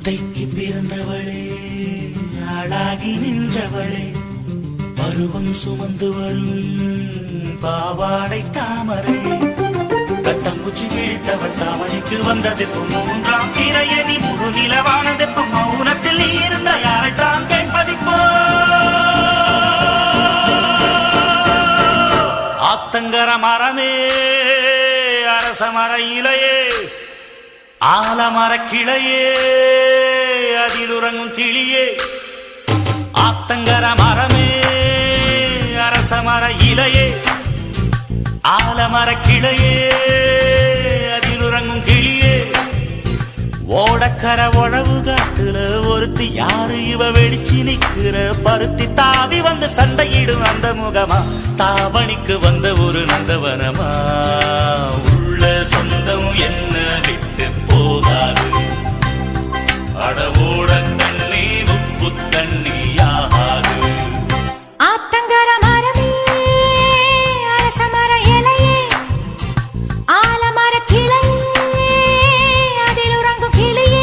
ஒத்தைக்கு பிறந்தவளே, ஆளாகி நின்றவளே, பருவம் சுமந்து வரும் பாவாடை தாமரை, கட்டங்குச்சி கிழித்தவள் தாமரைக்கு வந்ததெப்பும் மூன்றாம் பிறையதி முழு நிலவானதெப்பும் மௌனத்தில் நீ இருந்த யாரைத்தான் கேட்பதிப்போ. ஆத்தங்கர மரமே, அரச மர இலையே, ஆலமர கிளையே, அதில் உறங்கும் கிளியே. ஆத்தங்கர மரமே, அரச மர இலையே, ஆலமர கிளையே, அதில் உறங்கும் கிளியே. ஓடக்கர உழவு காட்டுல ஒருத்தி யாரு இவ வெடிச்சு நிக்கிற பருத்தி தாவி வந்து சண்டையிடும் அந்த முகமா, தாவணிக்கு வந்த ஒரு நந்தவனமா. உள்ள சொந்தம் என்ன விட்டு போகாது, அடவோட தண்ணி உப்பு தண்ணி ஆகாது. ஆத்தங்கர மரமே, அரச மர இலையே, ஆலமர கிளையே, அதில் உறங்கும் கிளியே.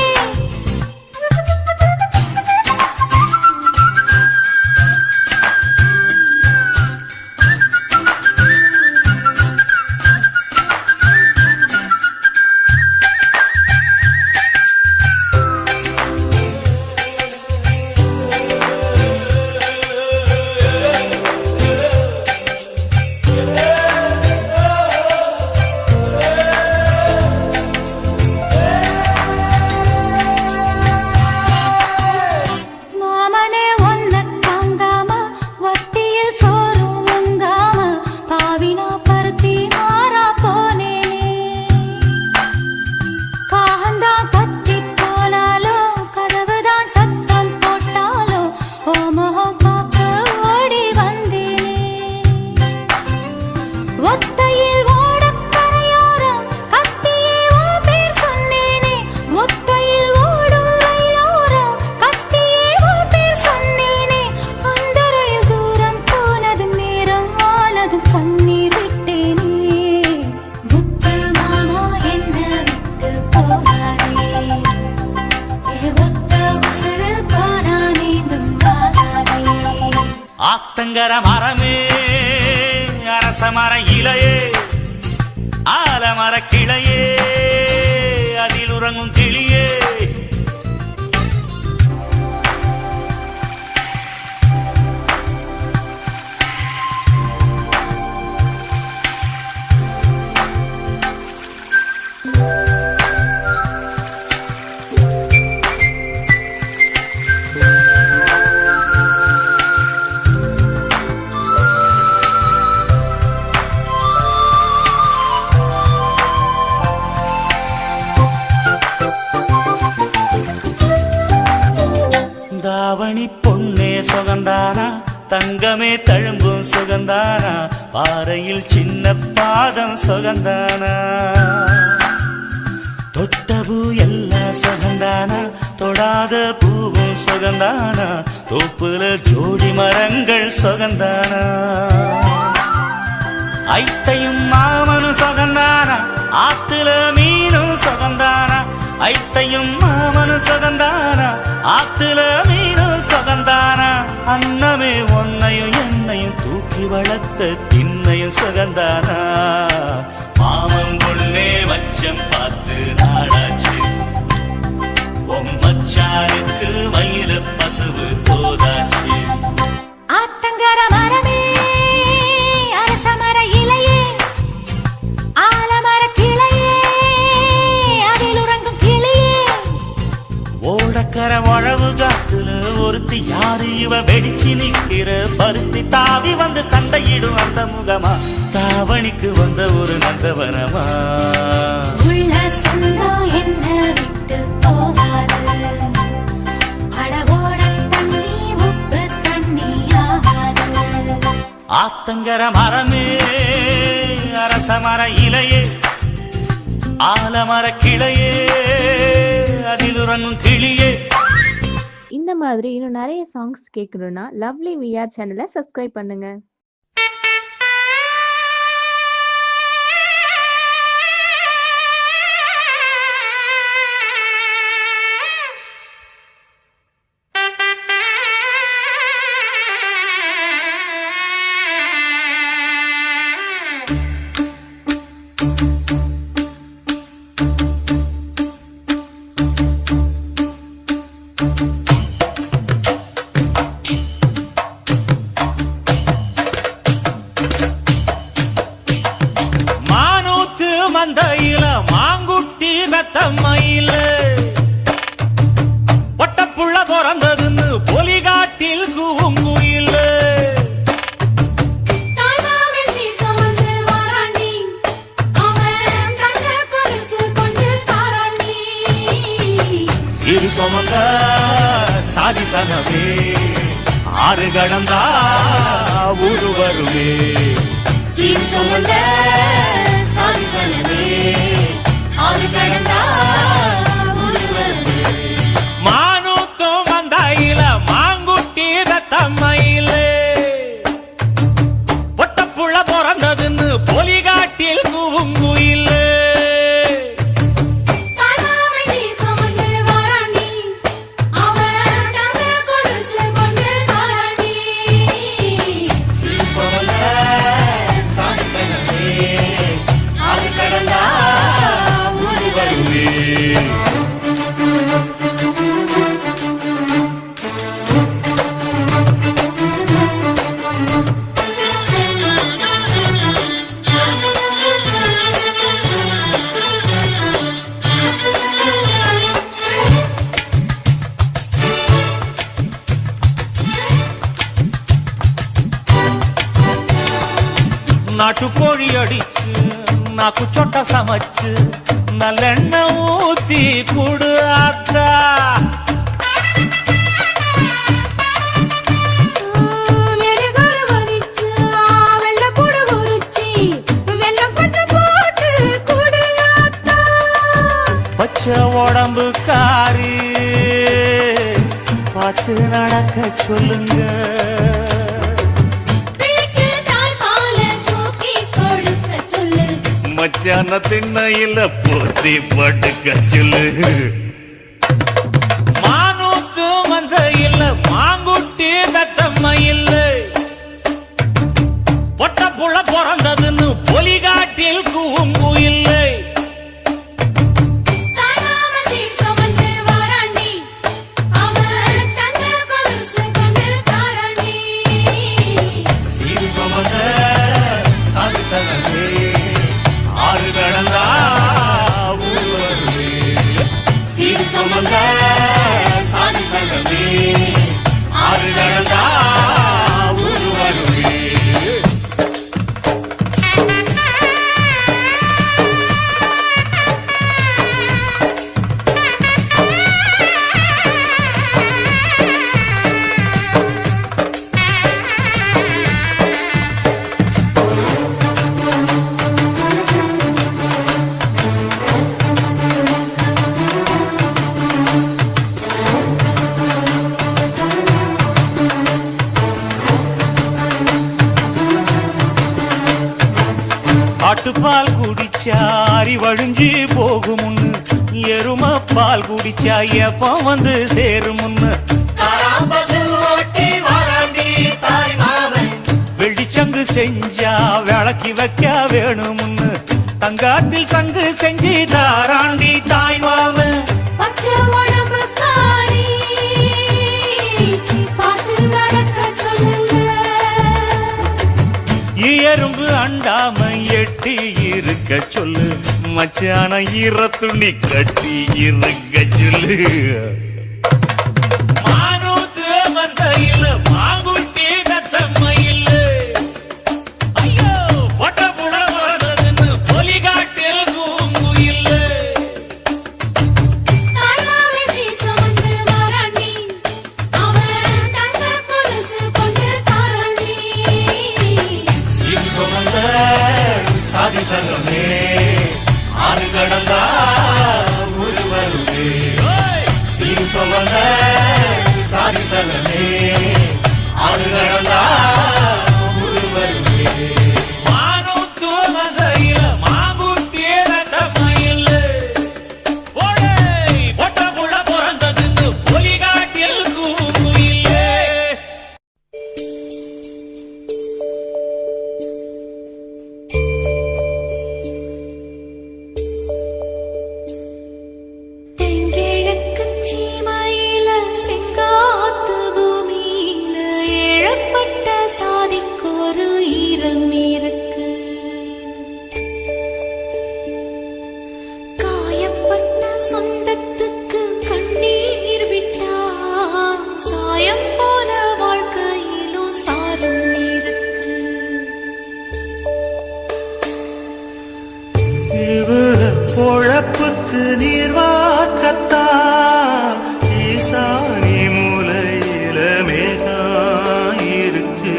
ஆத்தங்கர மரமே, அரச மர இலையே, ஆலமர கிளையே, அதில் உறங்கும் கிளியே. தாவணி பொன்னே சுகந்தானா, தங்கமே தழும்பும் சுகந்தானா, பாறையில் சின்ன பாதம் சுகந்தானா. தொட்டபூ எல்லாம் சுகந்தானா, தொடாத பூவும் சுகந்தானா, தோப்புல ஜோடி மரங்கள் சுகந்தானா. ஐத்தையும் மாமனும் சுகந்தானா, ஆத்துல மீனும் சுகந்தானா. ஐத்தையும் மாமனும் சுகந்தானா, ஆத்துல மீனும் சுகந்தானா. அன்னமே ஒன்னையும் என்னையும் தூக்கி வளர்த்த திண்ணையும் சுகந்தானா. மாமன் பொண்ணே மச்சம் பார்த்து நாளாச்சு, மச்சானுக்கு மயில பசுவு போதாச்சு. ஆத்தங்கர மரமே, அரச மர இலையே, ஆலமர கிளையே, அதில் உறங்கும் கிளியே. ஓடக்கர உழவு காத்துல ஒருத்தி யாரு இவ வெடிச்சு நிக்கிற பருத்தி தாவி வந்து சண்டையிடும் அந்த முகமா, தாவணிக்கு வந்த ஒரு நந்தவனமா. உள்ள சொந்தம் என்ன விட்டு போகாது, அடவோட தண்ணி உப்பு தண்ணி ஆகாது. ஆத்தங்கர மரமே, அரச மர இலையே, ஆலமர கிளையே, அதில் உறங்கும் கிளியே. இந்த மாதிரி இன்னும் நிறைய சாங்ஸ் கேட்கணும்னா லவ்லி விஆர் சேனலை சப்ஸ்கிரைப் பண்ணுங்க. இரு சுமந்த சாதிசனமே ஆறு கடந்தா ஊரு வருமே சீர் சுமந்த சாதிசனமே ஆறு கடந்தா ஊரு வருமே மானூத்தும் வந்தாயில மாங்குட்டி ரத்தம்மையிலே பொட்டப்புள்ள பிறந்ததுன்னு பொலிகாட்டில் கூவுங்குயிலே நாட்டுக்கோழி அடிச்சு நாக்கு சொட்ட சமைச்சு நல்லெண்ணெய் ஊத்தி குடு ஆத்தா பச்சை உடம்பு காரி பார்த்து நடக்க சொல்லுங்க மச்சான திண்ணையில போத்தி படுக்க சொல்லு மானூத்து மந்த இல்ல மாங்குட்டி தட்டம்மா இல்ல பொட்ட புள்ள பிறந்ததுன்னு பொலிகாட்டில் கூம்பு இல்லை சீர் சுமந்த சாதிசனமே ஆறு கடந்தா ஊரு வருமே சீர் சுமந்த சாதிசனமே ஆறு கடந்தா ஊரு வருமே ஆட்டுப்பால் குடிச்சா அறிவழிஞ்சி போகுமுன்னு எரும பால் குடிச்சா எப்ப வந்து சேருமுன்னு வெள்ளிச்சங்கு செஞ்சா விளக்கி வைக்க வேணுமுன்னு தங்காத்தில் சங்கு செஞ்சு தாராண்டி தாய் மாமன் எறும்பு அண்டாம எட்டி இருக்க சொல்லு மச்சான ஈர துணி கட்டி இருக்க சொல்லு மானூத்து மந்தையில மாங்குட்டி தத்தம்மையில் ஐயோ பொட்ட புட வரதுன்னு பொலிகாட்டில் கூங்குயில் சாதிசனமே ஆறு கடந்தா ஊரு வருமே சீர் சுமந்த சாதிசனமே ஆறு கடந்தா ஊரு வருமே மானூத்து மந்தையில மாங்குட்டி ரத்தம்மையில் பொட்ட புள்ள பிறந்ததுன்னு பொலிகாட்டில் கூங்குயிலே பொழப்புக்கு நீர் வார்க்கத்தான் ஈசானி மூலையில மேகாயிருக்கு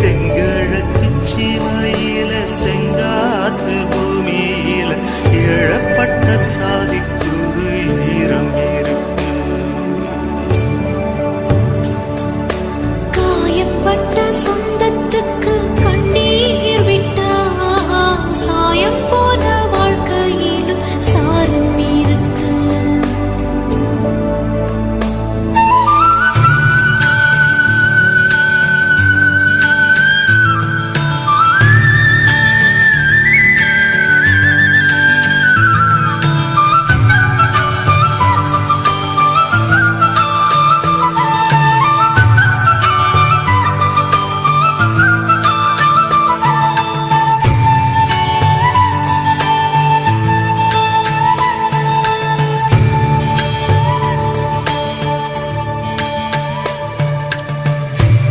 தெங்கிழக்கு சீமையில செங்காத்து பூமியில இழப்பட்ட சாதிக்குரு ஈரம் இருக்கு காயப்பட்ட சொந்தத்துக்கு கண்ணீர் விட்டா சாயம் போன வாழ்க்கையிலும் சாரம் இருக்கு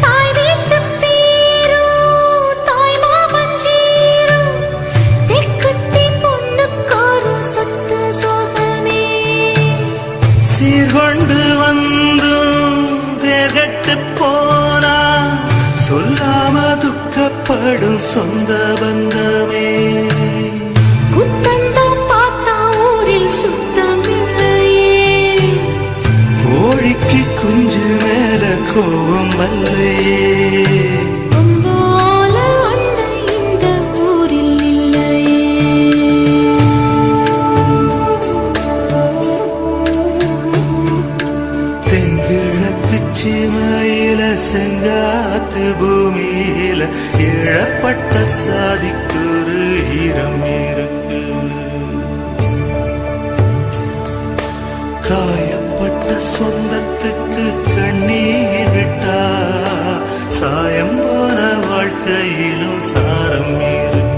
தாய் வீட்டு பேரும் தாய் மாமன் ஜீரும் தெக்குத்தி பொண்ணுக்காரு சொத்து சோகமே சீர்கொண்டு வந்தும் வேகட்டு போனா சொல்லாம துக்கப்படும் சொந்த பந்தமே குத்தந்தான் பார்த்தா ஊரில் சுத்தமில்லையே கோழிக்கு குஞ்சு மேல கோபம் வல்லையே பொங்கோல அண்ணன் இந்த ஊரில் இல்லையே தென்கிழக்கு சீமையில செங்காத்து பூமியில இழப்பட்ட சாதிக்குரு ஈரம் இருக்கு காயப்பட்ட சொந்தத்துக்கு கண்ணீர் விட்டா சாயம் போன வாழ்க்கையிலும் சாரம் இருக்கு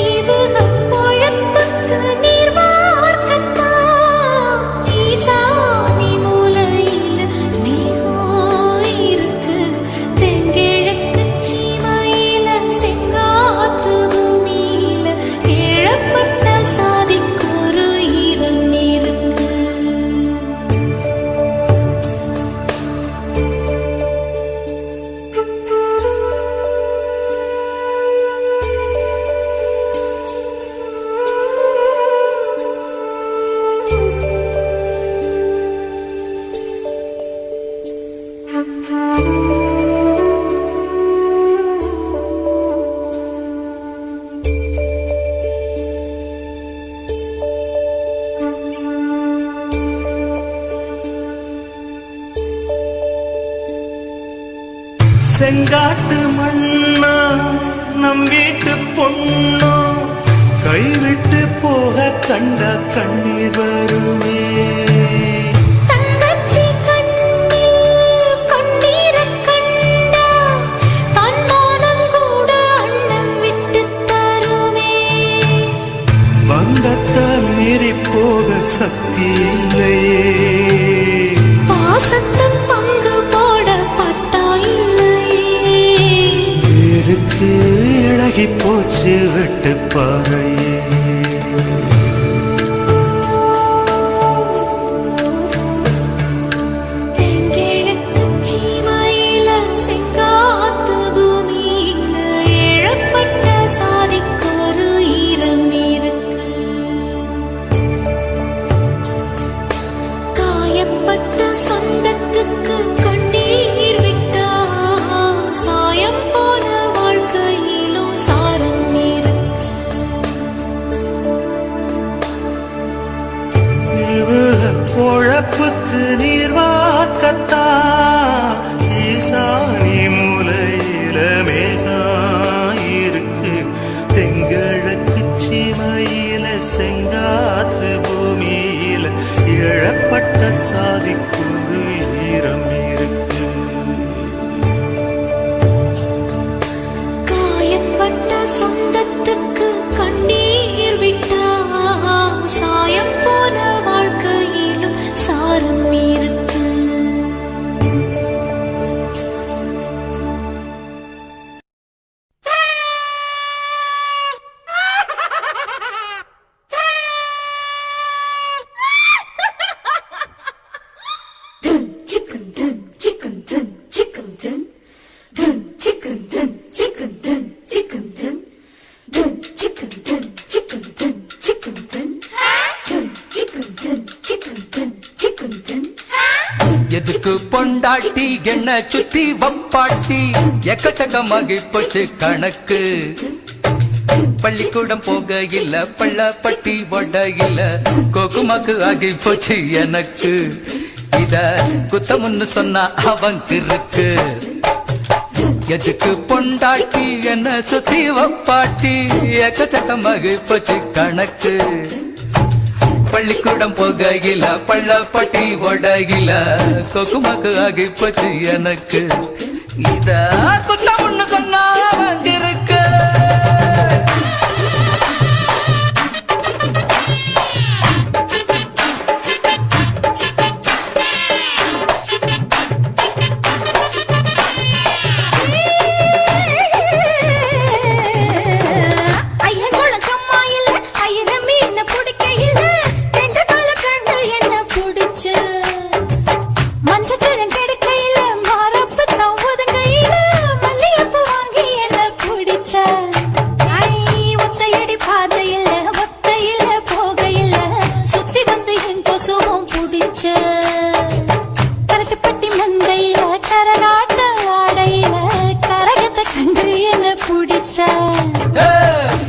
இவக பொழப்புக்கு நீர் வார்க்கத்தான் ஈசானி மூலையில மேகம் இருக்கு தென்கிழக்கு சீமையில செங்காத்து பூமியில இழப்பட்ட சாதிக்குரு ஈரம் இருக்கு செங்காட்டு மண்ணா நம் வீட்டு பொண்ணோ கைவிட்டு போக கண்ட கண்ணீர் வருமே தங்கச்சி கண்ணில் கண்ணீரக் கண்டா தன்மானம் கூட அண்ணன் விட்டுத் தருமே பந்தத்தை மீறி போக சக்தி இல்லையே பாசத்தின் பங்கு போட பட்டா இல்லையே இருக்கு இழகி போச்சு வெட்டு பாறையே தென்கிழக்கு சீமையில செங்காத்து பூமியில இழப்பட்ட சாதிக்கொரு ஈரம் இருக்கு காயப்பட்ட சொந்தத்துக்கு கண்ணீர் விட்டா சாயம் போன வாழ்க்கையிலும் சாரம் இருக்கு இவக பொழப்புக்கு நீர் வாக்கத்தா ஈசானி மூலையில மேகாயிருக்கு தெங்கிழக்கு சீமையில செங்காத்து பூமியில இழப்பட்ட சாதிக்குரு ஈரம் இருக்கு காயப்பட்ட சொந்தத்துக்கு கண்ணீர் விட்டா சாயம் போன வாழ்க்கையிலும் சாரம் இருக்கு எதுக்கு பொண்டாட்டி என்ன சுத்தி வப்பாட்டி எக்கச்சக்கமாகி போச்சு கணக்கு பள்ளிக்கூடம் போக இல்ல பள்ளப்பட்டி ஒட இல்ல கோகுமாக்கு ஆகி போச்சு எனக்கு இத குத்தமுன்னு சொன்னா அவங்க இருக்கு எதுக்கு பொண்டாட்டி என்ன சுத்தி வப்பாட்டி எக்கச்சக்கமாகி போச்சு கணக்கு பள்ளிக்கூடம் போகையில பள்ளப்பட்டி ஒடகில கொக்குமாக்கு ஆகி போச்சு எனக்கு இத குத்தமுன்னு சொன்னா வந்திருக்கு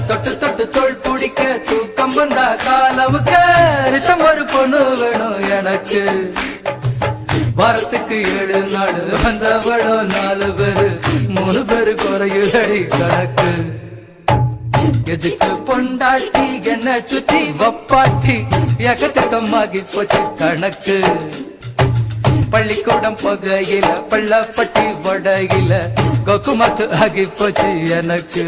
தொட்டு தொட்டு தோள் பிடிக்க தூக்கம் வந்தா காலமுக்கு ரிசம் ஒரு பொண்ணு வேணும் எனக்கு வாரத்துக்கு 7 நாள் வந்தவளும் 4 பேரு 3 பேரு குறையுதடி கணக்கு எதுக்கு பொண்டாட்டி என்ன சுத்தி வப்பாட்டி எக்கச்சக்கமாகி போச்சு கணக்கு பள்ளிக்கூடம் போகையில பள்ளப்பட்டி ஒடகில கொக்குமாக்கு ஆகி போச்சு எனக்கு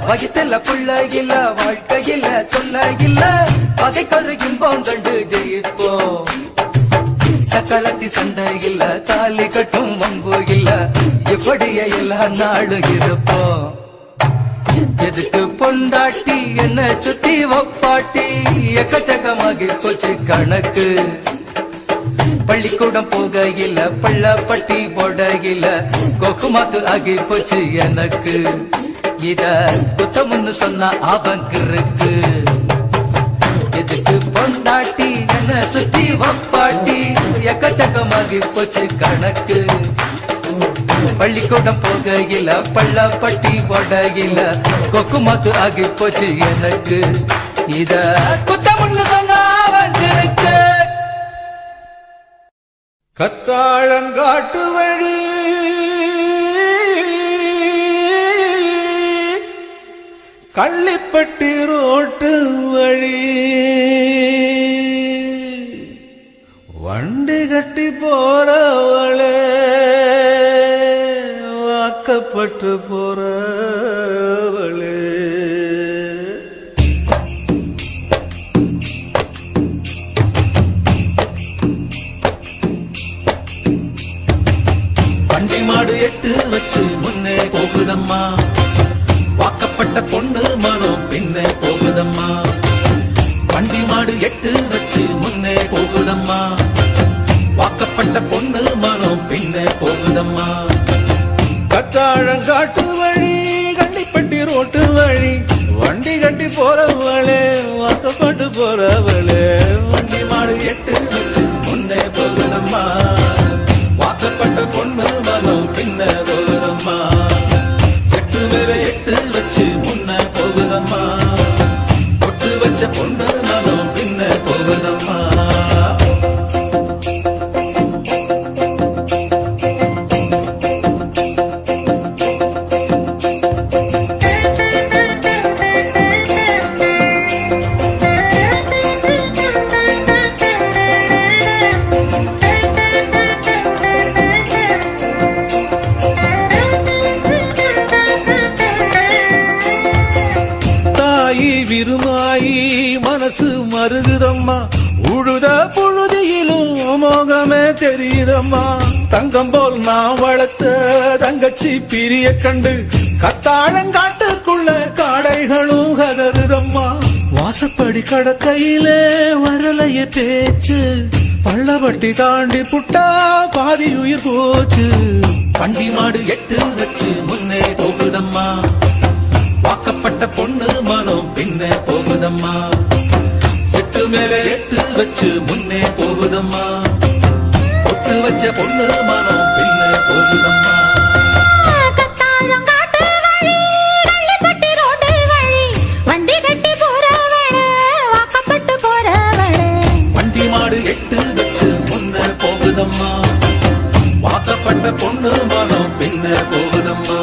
வகித்தல புள்ள இல்ல வாழ்க்கையில சொல்ல இல்ல அதை கருகும் கண்டு ஜெயிப்போம் சக்களத்தி சண்டை இல்ல தாலி கட்டும் வம்பு இல்ல இப்படியே எல்லா நாடு இருப்போம் எதுக்கு பொண்டாட்டி என்ன சுத்தி வப்பாட்டி எக்கச்சக்கமாகி போச்சு கணக்கு பள்ளிக்கூடம் போகையில பள்ளப்பட்டி போடையில கொக்குமாக்கு ஆகி போச்சு எனக்கு இத குத்தமுன்னு சொன்னா அவங்க இருக்கு எதுக்கு பொண்டாட்டி என்ன சுத்தி வப்பாட்டி எக்கச்சக்கமாகி போச்சு கணக்கு பள்ளிக்கூடம் போகையில பள்ளப்பட்டி ஒடகில கொக்குமாக்கு ஆகி போச்சு எனக்கு இத குத்தமுன்னு சொன்னா அவங்க இருக்கு கத்தாழங்காட்டு வழி கள்ளிப்பட்டி ரோட்டு வழி வண்டி கட்டி போறவளே வாக்கப்பட்டு போறவளே வண்டி மாடு 8 வச்சு முன்னே போகுதம்மா வாக்கப்பட்ட பொண்ணு மனம் பின்னே போகுதம்மா வண்டி மாடு 8 வச்சு முன்னே போகுதம்மா வாக்கப்பட்ட பொண்ணு மனம் பின்னே போகுதம்மா கத்தாழங்காட்டு வழி கள்ளிப்பட்டி ரோட்டு வழி வண்டி கட்டி போறவளே வாக்கப்பட்டு போறவளே வண்டி மாடு 8 வச்சு முன்னே போகுதம்மா வாக்கப்பட்ட பொண்ணு மனம் பின்னே போகுதம்மா 8 பேரை 8 வச்சு முன்ன போகுதம்மா பொட்டு வச்ச பொண்ணு மனம் பின்ன போகுதம்மா விருமாயி மனசு மருகுதம்மா உழுத புழுதியிலும் மோகமே தெரியுதம்மா தங்கம் போல் நான் வளர்த்த தங்கச்சி பிரிய கண்டு கத்தாழங்காட்டுக்குள்ள காடைகளும் கதறுதம்மா வாசப்படி கடக்கையிலே வரலைய பேச்சு பள்ளவட்டி தாண்டி புட்டா பாதி உயிர் போச்சு வண்டி மாடு எட்டு வச்சு முன்னே போகுதம்மா வாக்கப்பட்ட பொண்ணு மனம் பின்னே போகுதம்மா எட்டு மேல எட்டு வச்சு முன்னே போகுதம்மா ஒட்டு வச்ச பொண்ணு மனம் பின்னே போகுதம்மா வண்டி மாடு எட்டு வச்சு முன்னே போகுதம்மா வாக்கப்பட்ட பொண்ணு மனம் பின்னே போகுதம்மா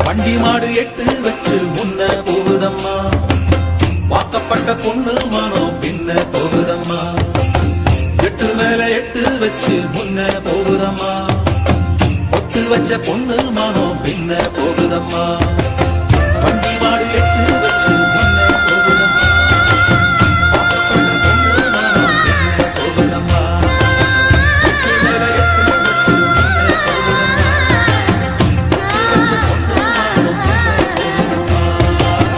வண்டி மாடு எட்டு வச்சு முன்ன போகுதம்மா வாக்கப்பட்ட பொண்ணு மனம் பின்ன போகுதம்மா எட்டு மேல எட்டு வச்சு முன்ன போகுதம்மா ஒட்டு வச்ச பொண்ணு மனம் பின்ன போகுதம்மா வண்டி மாடு எட்டு வச்சு முன்ன போகுதம்மா வாக்கப்பட்ட பொண்ணு மனம் பின்ன போகுதம்மா எட்டு மேல எட்டு வச்சு முன்ன போகுதம்மா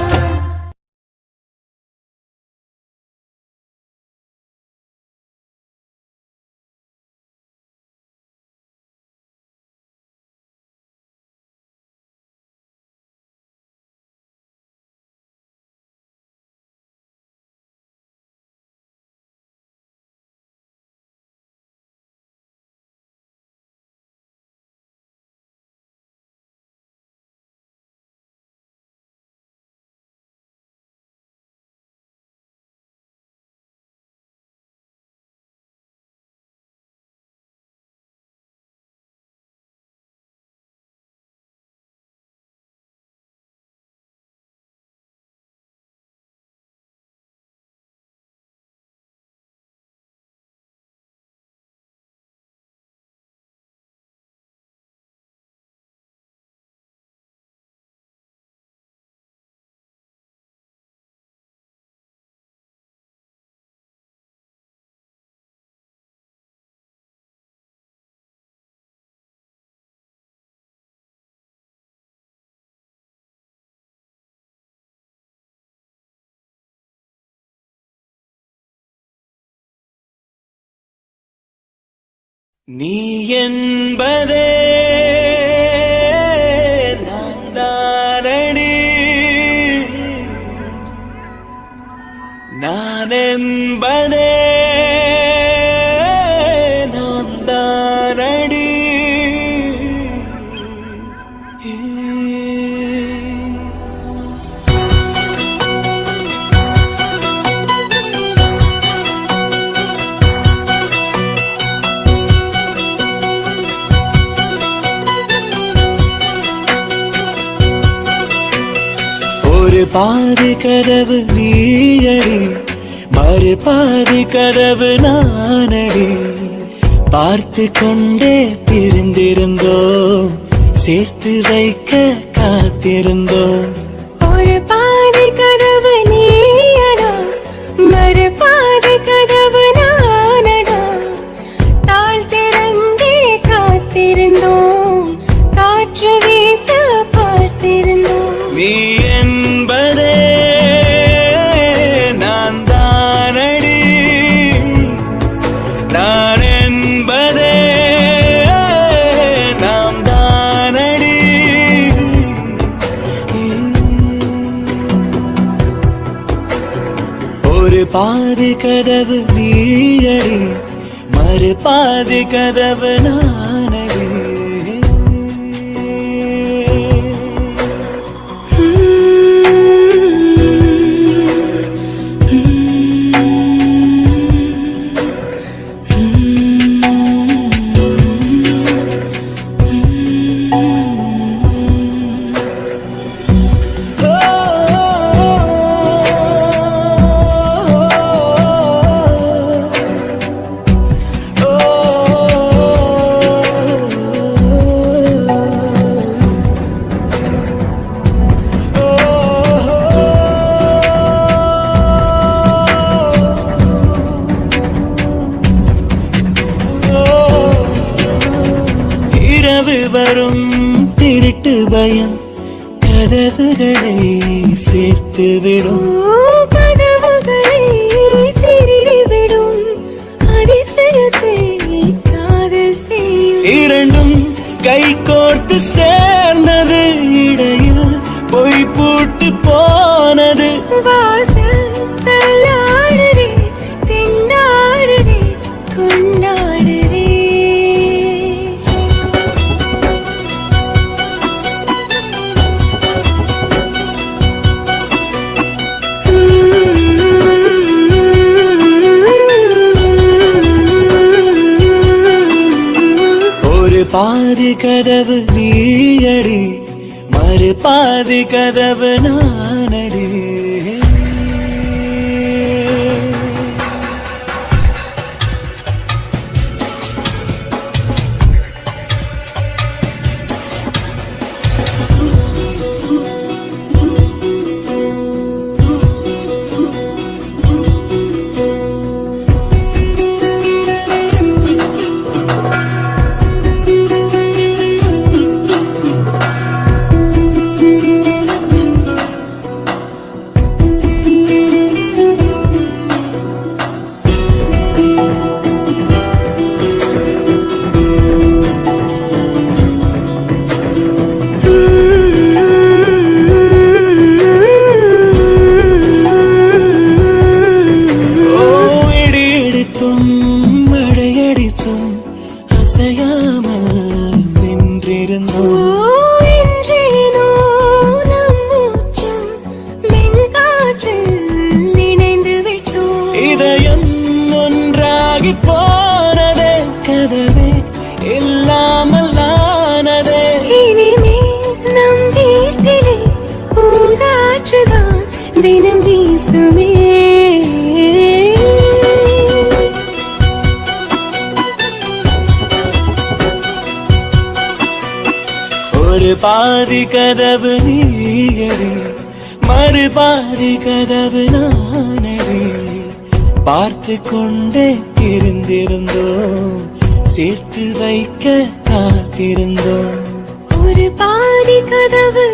ஒட்டு வச்ச பொண்ணு நீ என்பதே நான் தானடி நான் என்பதே நான் தானடி ஒரு பாதி கதவு நீயடி மறு பாதி கதவு நானடி பார்த்து கொண்டே பிரிந்திருந்தோம் சேர்த்து வைக்க காத்திருந்தோம் ஒரு பாதி கதவு நீயடா மறு பாதி கதவு நானடா தாழ் திறந்தே காத்திருந்தோம் காற்று வீச பார்த்திருந்தோம் நீ என்பதே நான் தான் ஒரு பாதி கதவு நீயடி மறு பாதி கதவு நானடி வரும் திருட்டு பயம் கதவுகளை சேர்த்து விடும் கதவுகளை திருடிவிடும் அதிசயத்தை காதல் செய்யும் இரண்டும் கை கோர்த்து சேர்ந்தது இடையில் பொய் பூட்டு போனது வாசல் தள்ளாடுதே திண்டாடுதே கொண்டாடுதே பாதி கதவு நீயடி மறு பாதி கதவு நானடி அசையாமல் நின்றிருந்தோம் என்றேனோ நம் மூச்சும் மின்காற்றில் இணைந்து விட்டோம் இதயம் ஒன்றாகி போனதே கதவே இல்லாமல் ஆனதே இனிமேல் நம் வீட்டிலே பூங்காற்றுதான் தினம் வீசுமே ஒரு பாதி கதவு நீயடி மறு பாதி கதவு நானடி பார்த்து கொண்டே இருந்திருந்தோம் சேர்த்து வைக்க காத்திருந்தோம் ஒரு பாதி கதவு